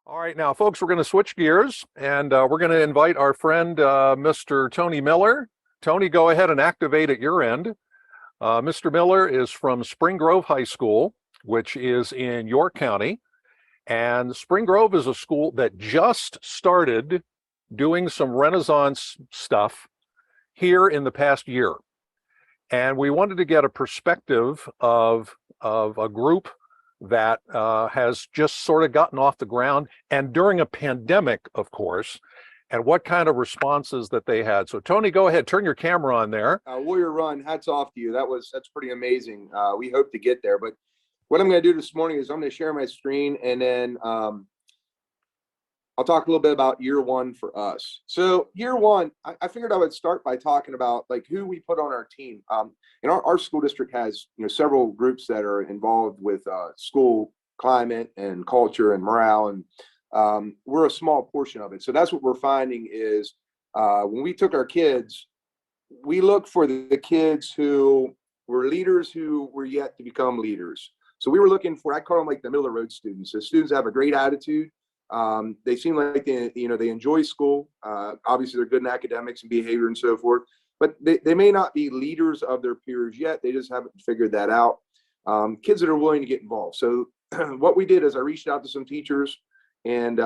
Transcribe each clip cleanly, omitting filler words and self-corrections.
All right, now, folks, we're going to switch gears and we're going to invite our friend, Mr. Tony Miller. Tony, go ahead and activate at your end. Mr. Miller is from Spring Grove High School, which is in York County. And Spring Grove is a school that just started doing some Renaissance stuff here in the past year. And we wanted to get a perspective of a group that has just sort of gotten off the ground, and during a pandemic, of course, and what kind of responses that they had. So Tony, go ahead, turn your camera on there. Warrior Run, hats off to you. That's pretty amazing. We hope to get there, but what I'm going to do this morning is I'm going to share my screen, and then I'll talk a little bit about year one for us. So year one, I figured I would start by talking about like who we put on our team. And our school district has several groups that are involved with school climate and culture and morale, and we're a small portion of it. So that's what we're finding is when we took our kids, we looked for the kids who were leaders who were yet to become leaders. So we were looking for, I call them like the middle of the road students. So students have a great attitude. They seem like they enjoy school. Obviously, they're good in academics and behavior and so forth, but they may not be leaders of their peers yet. They just haven't figured that out. Kids that are willing to get involved. So what we did is I reached out to some teachers, and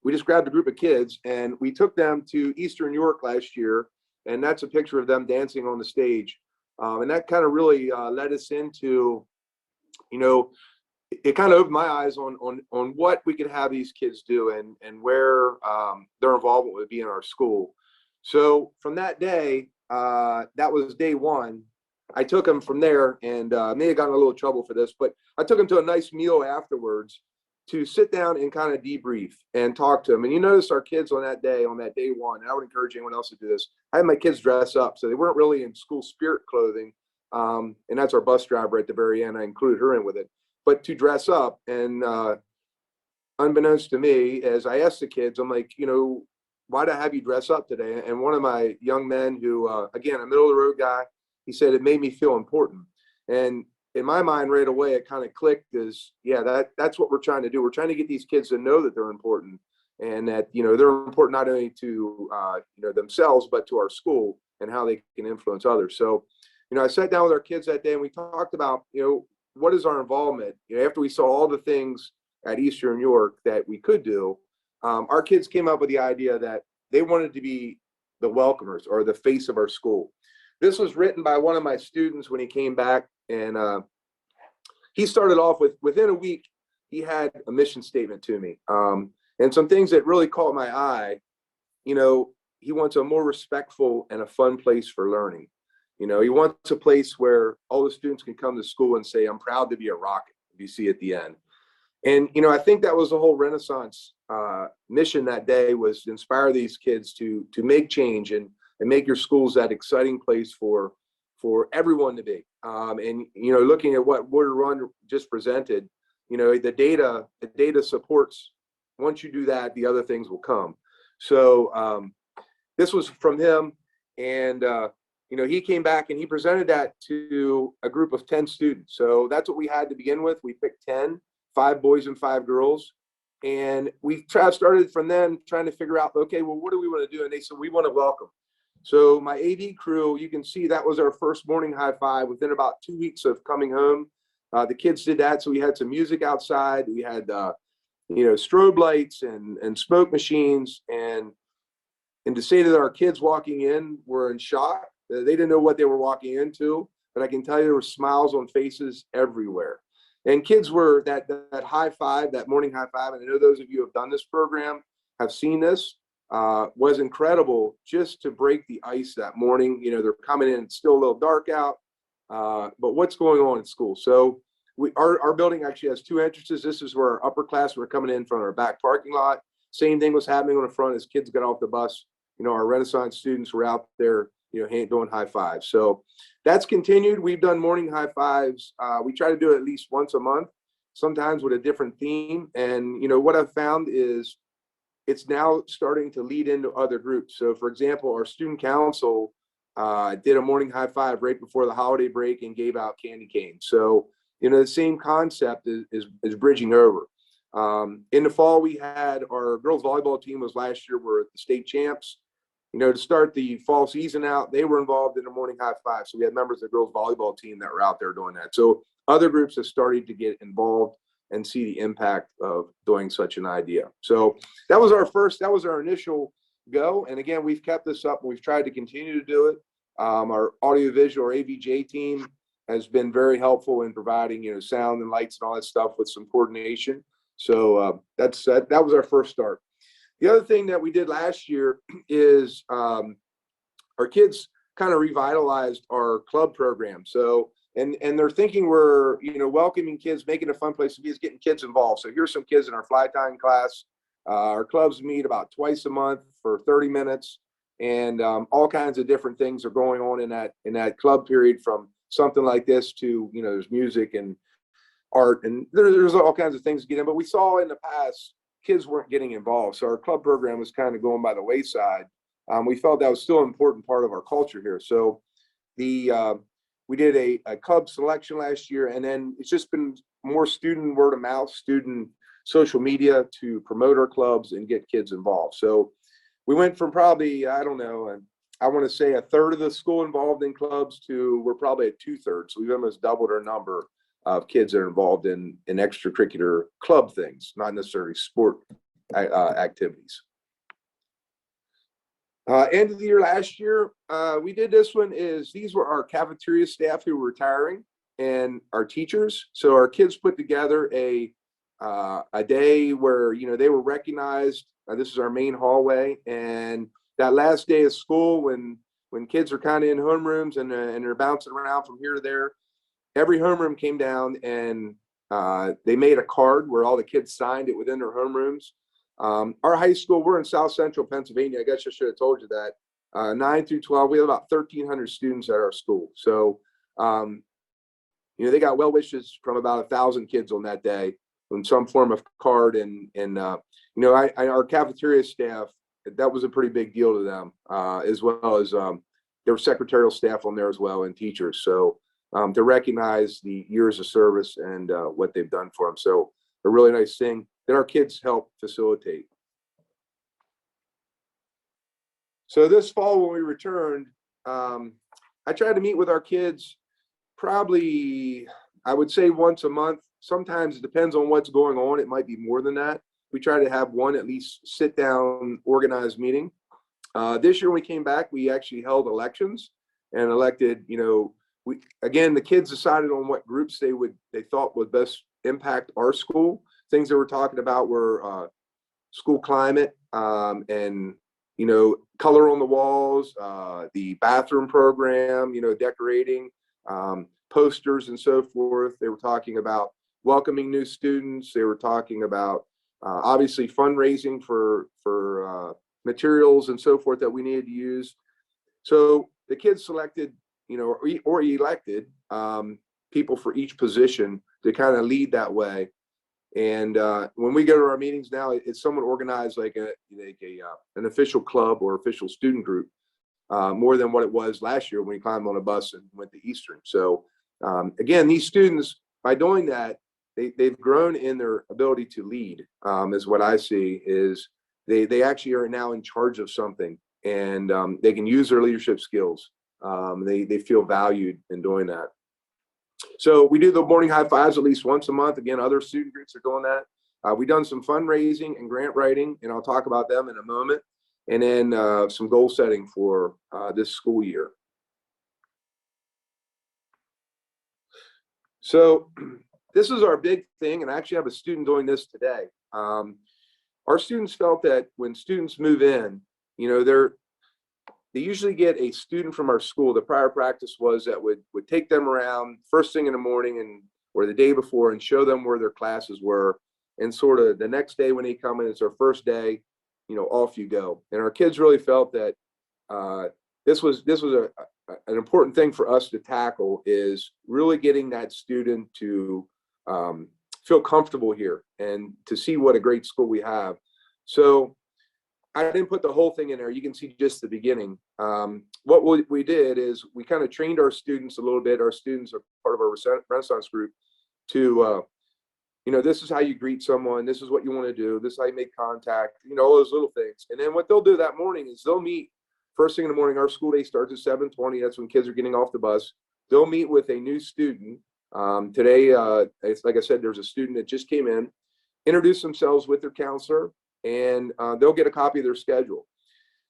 we just grabbed a group of kids and we took them to Eastern York last year. And that's a picture of them dancing on the stage. And that kind of really led us into, it kind of opened my eyes on what we could have these kids do and where their involvement would be in our school. So from that day, that was day one. I took them from there, and may have gotten a little trouble for this, but I took them to a nice meal afterwards to sit down and kind of debrief and talk to them. And you notice our kids on that day one, and I would encourage anyone else to do this. I had my kids dress up, so they weren't really in school spirit clothing. And that's our bus driver at the very end. I included her in with it. But to dress up, and unbeknownst to me, as I asked the kids, I'm like, why do I have you dress up today? And one of my young men who, again, a middle of the road guy, he said, it made me feel important. And in my mind right away, it kind of clicked as, yeah, that's what we're trying to do. We're trying to get these kids to know that they're important, and that, they're important not only to, themselves, but to our school and how they can influence others. So, I sat down with our kids that day and we talked about, what is our involvement? After we saw all the things at Eastern York that we could do, our kids came up with the idea that they wanted to be the welcomers or the face of our school. This was written by one of my students when he came back, and he started off within a week, he had a mission statement to me, and some things that really caught my eye. He wants a more respectful and a fun place for learning. He wants a place where all the students can come to school and say, I'm proud to be a Rocket, you see at the end. And, I think that was the whole Renaissance mission that day, was to inspire these kids to make change and make your schools that exciting place for everyone to be. And, looking at what Warrior Run just presented, the data supports, once you do that, the other things will come. So this was from him. And, he came back and he presented that to a group of 10 students. So that's what we had to begin with. We picked 10, 5 boys and 5 girls. And we started from then trying to figure out, okay, well, what do we want to do? And they said, we want to welcome. So my AV crew, you can see that was our first morning high five within about 2 weeks of coming home. The kids did that. So we had some music outside. We had, strobe lights and smoke machines. And to say that our kids walking in were in shock. They didn't know what they were walking into, but I can tell you there were smiles on faces everywhere. And kids were that high five, that morning high five. And I know those of you who have done this program have seen this, was incredible just to break the ice that morning. They're coming in, it's still a little dark out, but what's going on in school? So our building actually has 2 entrances. This is where our upper class were coming in from our back parking lot. Same thing was happening on the front as kids got off the bus. Our Renaissance students were out there, doing high fives. So that's continued. We've done morning high fives. We try to do it at least once a month, sometimes with a different theme. And, what I've found is it's now starting to lead into other groups. So for example, our student council did a morning high five right before the holiday break and gave out candy canes. So, the same concept is bridging over. In the fall, we had our girls volleyball team was last year were the state champs. To start the fall season out, they were involved in the morning high five. So we had members of the girls volleyball team that were out there doing that. So other groups have started to get involved and see the impact of doing such an idea. So that was our initial go. And again, we've kept this up and we've tried to continue to do it. Our audiovisual or AVJ team has been very helpful in providing, sound and lights and all that stuff with some coordination. So that was our first start. The other thing that we did last year is our kids kind of revitalized our club program. So, and they're thinking we're, welcoming kids, making a fun place to be, is getting kids involved. So here's some kids in our fly tying class. Our clubs meet about twice a month for 30 minutes, and all kinds of different things are going on in that club period, from something like this to, there's music and art, and there's all kinds of things to get in. But we saw in the past, kids weren't getting involved. So our club program was kind of going by the wayside. We felt that was still an important part of our culture here. So we did a club selection last year, and then it's just been more student word of mouth, student social media to promote our clubs and get kids involved. So we went from probably, I don't know, I want to say a third of the school involved in clubs to we're probably at 2/3. So we've almost doubled our number of kids that are involved in extracurricular club things, not necessarily sport activities. End of the year last year, we did this one. These were our cafeteria staff who were retiring and our teachers. So our kids put together a day where they were recognized. This is our main hallway, and that last day of school, when kids are kind of in homerooms and they're bouncing around from here to there, every homeroom came down and they made a card where all the kids signed it within their homerooms. Our high school, we're in South Central Pennsylvania. I guess I should have told you that. 9 through 12, we have about 1,300 students at our school. So, they got well wishes from about 1,000 kids on that day in some form of card. And our cafeteria staff, that was a pretty big deal to them, as well as there were secretarial staff on there as well, and teachers. So to recognize the years of service and what they've done for them. So a really nice thing that our kids help facilitate. So this fall when we returned, I tried to meet with our kids probably, I would say, once a month. Sometimes it depends on what's going on. It might be more than that. We try to have one at least sit down, organized meeting. This year when we came back, we actually held elections and elected, the kids decided on what groups they thought would best impact our school. Things that we're talking about were school climate, and color on the walls, the bathroom program, decorating, posters and so forth. They were talking about welcoming new students. They were talking about obviously fundraising for materials and so forth that we needed to use. So the kids selected, or elected people for each position to kind of lead that way. And when we go to our meetings now, it's someone organized like an official club or official student group, more than what it was last year when we climbed on a bus and went to Eastern. So again, these students, by doing that, they've grown in their ability to lead, is what I see. Is they actually are now in charge of something, and they can use their leadership skills. They feel valued in doing that. So we do the morning high fives at least once a month. Again, other student groups are doing that. We've done some fundraising and grant writing, and I'll talk about them in a moment. And then some goal setting for this school year. So this is our big thing, and I actually have a student doing this today. Our students felt that when students move in, they usually get a student from our school. The prior practice was that would take them around first thing in the morning or the day before and show them where their classes were. And sort of the next day when they come in, it's our first day, off you go. And our kids really felt that this was an important thing for us to tackle, is really getting that student to feel comfortable here and to see what a great school we have. So I didn't put the whole thing in there. You can see just the beginning. What we did is we kind of trained our students a little bit. Our students are part of our Renaissance group to, this is how you greet someone. This is what you want to do. This is how you make contact, all those little things. And then what they'll do that morning is they'll meet first thing in the morning. Our school day starts at 7:20. That's when kids are getting off the bus. They'll meet with a new student. Today, it's like I said, there's a student that just came in, introduce themselves with their counselor, and they'll get a copy of their schedule.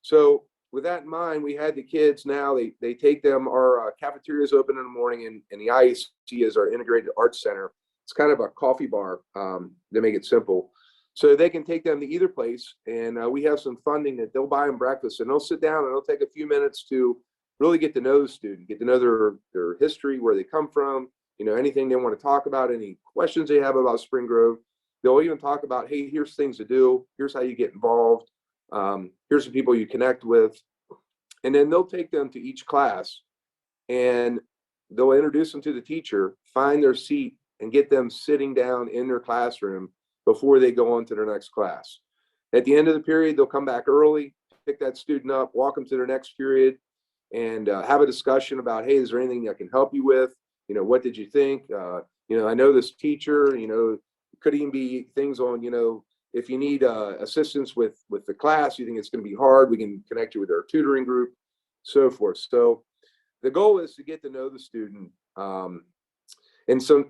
So with that in mind, we had the kids now, they take them, our cafeteria is open in the morning, and the IEC is our integrated arts center. It's kind of a coffee bar, to make it simple. So they can take them to either place, and we have some funding that they'll buy them breakfast, and they'll sit down and they'll take a few minutes to really get to know the student, get to know their history, where they come from, anything they want to talk about, any questions they have about Spring Grove. They'll even talk about, hey, here's things to do. Here's how you get involved. Here's the people you connect with. And then they'll take them to each class, and they'll introduce them to the teacher, find their seat, and get them sitting down in their classroom before they go on to their next class. At the end of the period, they'll come back early, pick that student up, walk them to their next period, and have a discussion about, hey, is there anything I can help you with? What did you think? I know this teacher, could even be things on, if you need assistance with the class, you think it's going to be hard, we can connect you with our tutoring group, so forth. So the goal is to get to know the student. And so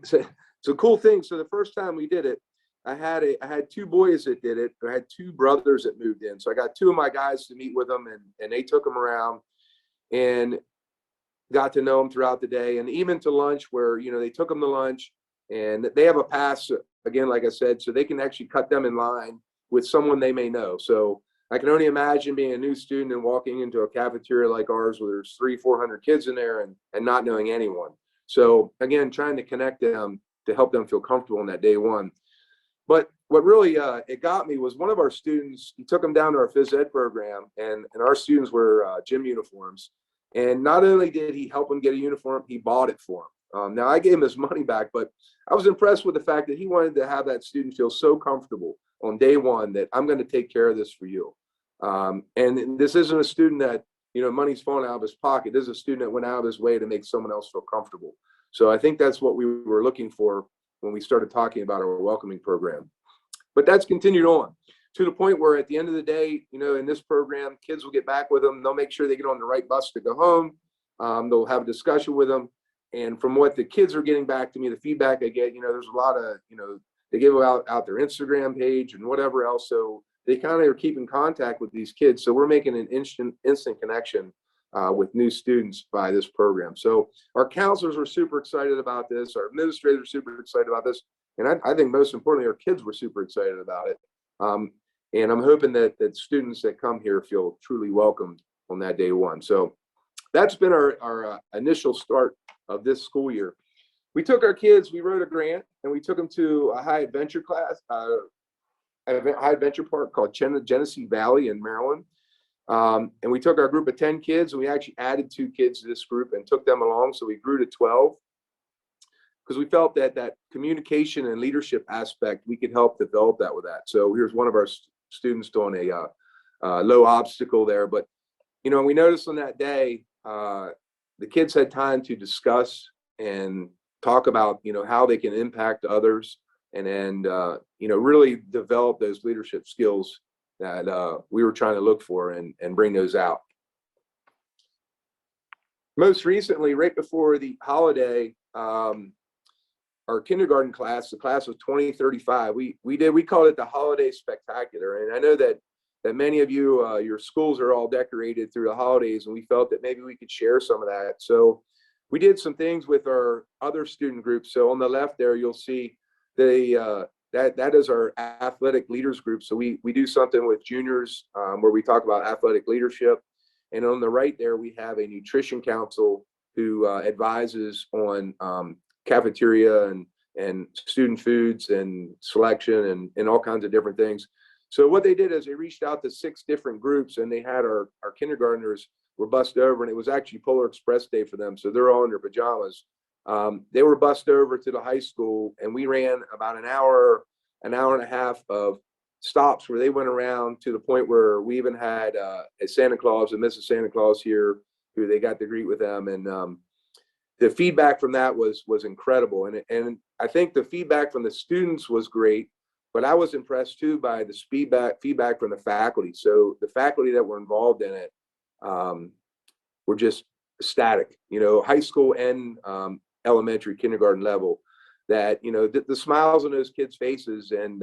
cool thing. So the first time we did it, I had two boys that did it. I had two brothers that moved in. So I got two of my guys to meet with them, and they took them around and got to know them throughout the day, and even to lunch, where, they took them to lunch, and they have a pass, again, like I said, so they can actually cut them in line with someone they may know. So I can only imagine being a new student and walking into a cafeteria like ours where there's 300-400 kids in there and not knowing anyone. So again, trying to connect them to help them feel comfortable on that day one. But what really it got me was one of our students, he took them down to our phys ed program, and our students were gym uniforms. And not only did he help them get a uniform, he bought it for them. Now I gave him his money back, but I was impressed with the fact that he wanted to have that student feel so comfortable on day one that I'm going to take care of this for you. And this isn't a student that, money's falling out of his pocket. This is a student that went out of his way to make someone else feel comfortable. So I think that's what we were looking for when we started talking about our welcoming program. But that's continued on to the point where at the end of the day, in this program, kids will get back with them. They'll make sure they get on the right bus to go home. They'll have a discussion with them. And from what the kids are getting back to me, the feedback I get, there's a lot of, they give out their Instagram page and whatever else. So they kind of are keeping contact with these kids. So we're making an instant connection with new students by this program. So our counselors were super excited about this. Our administrators were super excited about this. And I think most importantly, our kids were super excited about it. And I'm hoping that students that come here feel truly welcomed on that day one. So that's been our initial start of this school year. We took our kids, we wrote a grant, and we took them to a high adventure class, a high adventure park called Genesee Valley in Maryland. And we took our group of 10 kids, and we actually added 2 kids to this group and took them along. So we grew to 12 because we felt that communication and leadership aspect, we could help develop that with that. So here's one of our students doing a low obstacle there. But, we noticed on that day, the kids had time to discuss and talk about, how they can impact others, and then, really develop those leadership skills that we were trying to look for and bring those out. Most recently, right before the holiday, our kindergarten class, the class of 2035, we called it the Holiday Spectacular. And I know that many of you, your schools are all decorated through the holidays, and we felt that maybe we could share some of that. So we did some things with our other student groups. So on the left there, you'll see that is our athletic leaders group. So we do something with juniors where we talk about athletic leadership. And on the right there, we have a nutrition council who advises on cafeteria and student foods and selection and all kinds of different things. So what they did is they reached out to 6 different groups, and they had our kindergartners were bussed over, and it was actually Polar Express Day for them. So they're all in their pajamas. They were bussed over to the high school, and we ran about an hour and a half of stops where they went around to the point where we even had a Santa Claus and Mrs. Santa Claus here who they got to greet with them. And the feedback from that was incredible. And I think the feedback from the students was great, but I was impressed too by the feedback from the faculty. So the faculty that were involved in it were just ecstatic, high school and elementary, kindergarten level, that, the smiles on those kids' faces. And,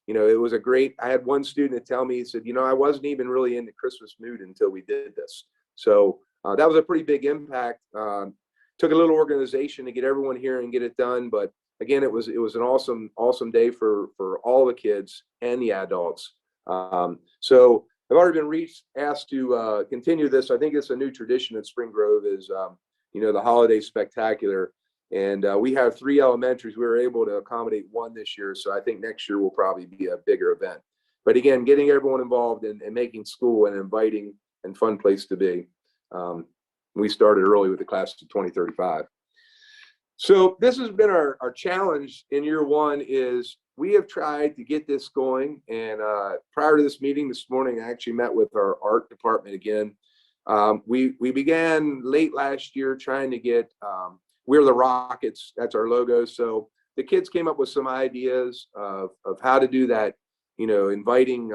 it was I had one student tell me, he said, I wasn't even really in the Christmas mood until we did this. So that was a pretty big impact. Took a little organization to get everyone here and get it done. But again, it was an awesome day for all the kids and the adults. So I've already been asked to continue this. I think it's a new tradition at Spring Grove is, the holiday spectacular. And we have 3 elementaries. We were able to accommodate 1 this year. So I think next year will probably be a bigger event. But again, getting everyone involved and making school an inviting and fun place to be. We started early with the class of 2035. So this has been our challenge in year 1 is we have tried to get this going. And prior to this meeting this morning, I actually met with our art department again. We began late last year trying to get We're the Rockets, that's our logo. So the kids came up with some ideas of how to do that, inviting.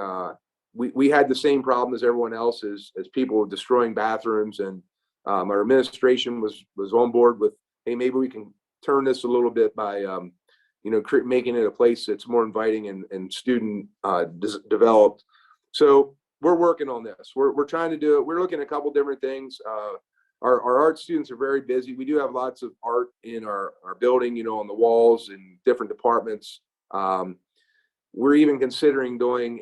We had the same problem as everyone else as people destroying bathrooms, and our administration was on board with, hey, maybe we can turn this a little bit by, making it a place that's more inviting and student developed. So we're working on this. We're trying to do it. We're looking at a couple different things. Our art students are very busy. We do have lots of art in our building, on the walls in different departments. We're even considering doing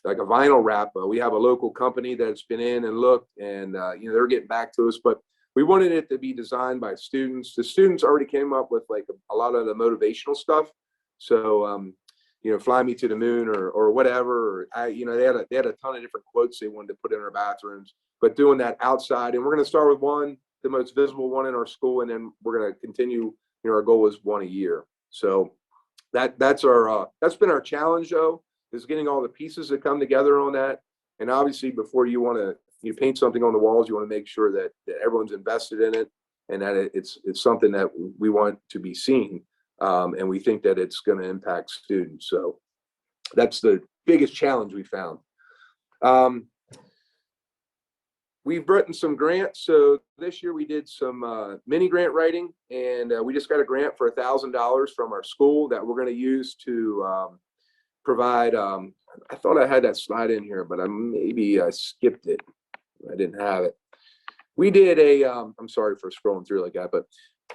like a vinyl wrap. We have a local company that's been in and looked, and they're getting back to us. But we wanted it to be designed by students. The students already came up with like a lot of the motivational stuff. So fly me to the moon or whatever. They had a ton of different quotes they wanted to put in our bathrooms. But doing that outside, and we're going to start with one, the most visible one in our school, and then we're going to continue. Our goal is 1 a year. So that's been our challenge, though, is getting all the pieces to come together on that. And obviously, before you paint something on the walls, you want to make sure that everyone's invested in it and that it's something that we want to be seen, and we think that it's going to impact students. So that's the biggest challenge we found. We've written some grants. So this year we did some mini grant writing, and we just got a grant for $1,000 from our school that we're going to use to provide. I thought I had that slide in here, but maybe I skipped it. I didn't have it. We did I'm sorry for scrolling through like that, but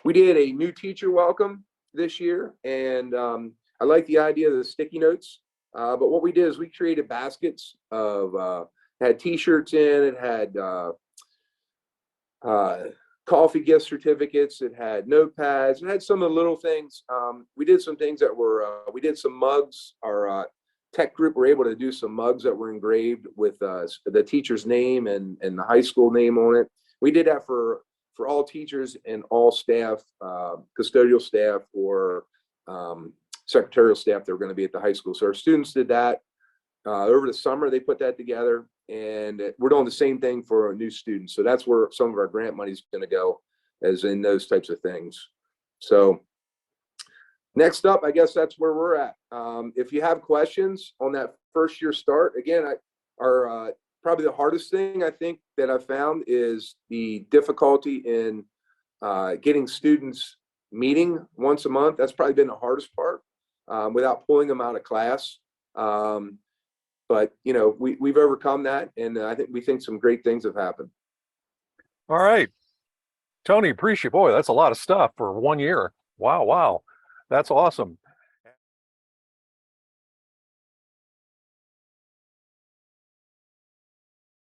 we did a new teacher welcome this year. And I like the idea of the sticky notes. But what we did is we created baskets of, had t-shirts in, it had coffee gift certificates, it had notepads, it had some of the little things. We did some things that were, we did some mugs. Our tech group were able to do some mugs that were engraved with the teacher's name and the high school name on it. We did that for all teachers and all staff, custodial staff or secretarial staff that were going to be at the high school. So our students did that. Over the summer, they put that together, and we're doing the same thing for our new students. So that's where some of our grant money is going to go, as in those types of things. So next up, I guess that's where we're at. If you have questions on that first year start, again, our probably the hardest thing I think that I've found is the difficulty in getting students meeting once a month. That's probably been the hardest part, without pulling them out of class. But we've overcome that, and we think some great things have happened. All right, Tony, appreciate, boy, that's a lot of stuff for 1 year. Wow, that's awesome.